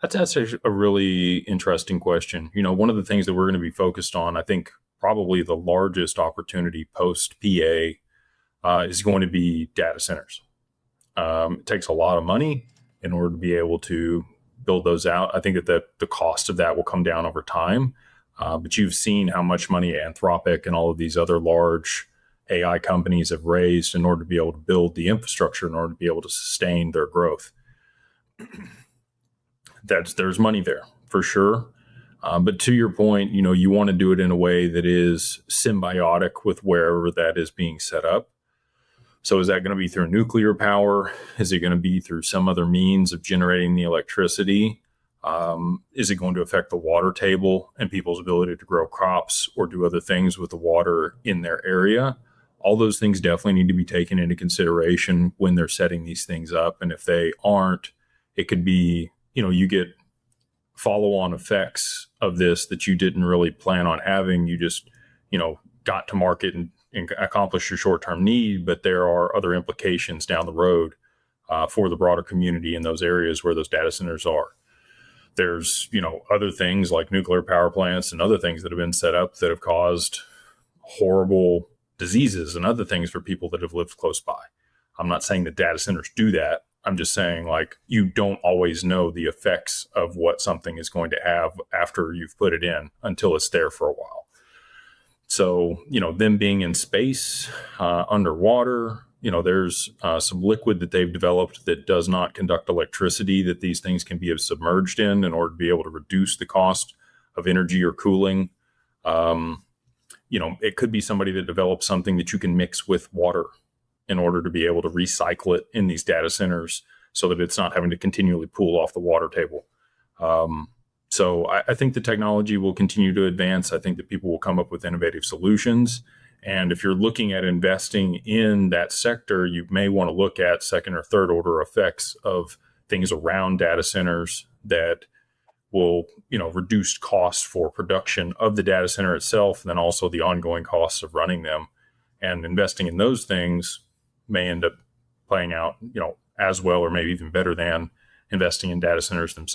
That's actually a really interesting question. One of the things that we're going to be focused on, I think probably the largest opportunity post PA is going to be data centers. It takes a lot of money in order to be able to build those out. I think that the cost of that will come down over time. But you've seen how much money Anthropic and all of these other large AI companies have raised in order to be able to build the infrastructure in order to be able to sustain their growth. There's money there for sure. But to your point, you want to do it in a way that is symbiotic with wherever that is being set up. So is that going to be through nuclear power? Is it going to be through some other means of generating the electricity? Is it going to affect the water table and people's ability to grow crops or do other things with the water in their area? All those things definitely need to be taken into consideration when they're setting these things up. And if they aren't, it could be, you get follow-on effects of this that you didn't really plan on having. You just, got to market and accomplish your short-term need, but there are other implications down the road for the broader community in those areas where those data centers are. There's, other things like nuclear power plants and other things that have been set up that have caused horrible diseases and other things for people that have lived close by. I'm not saying that data centers do that. I'm just saying, like, you don't always know the effects of what something is going to have after you've put it in until it's there for a while. So, them being in space, underwater, there's some liquid that they've developed that does not conduct electricity that these things can be submerged in order to be able to reduce the cost of energy or cooling. It could be somebody that develops something that you can mix with water in order to be able to recycle it in these data centers so that it's not having to continually pool off the water table. So I think the technology will continue to advance. I think that people will come up with innovative solutions. And if you're looking at investing in that sector, you may want to look at second or third order effects of things around data centers that will, reduce costs for production of the data center itself, and then also the ongoing costs of running them. And investing in those things may end up playing out, as well or maybe even better than investing in data centers themselves.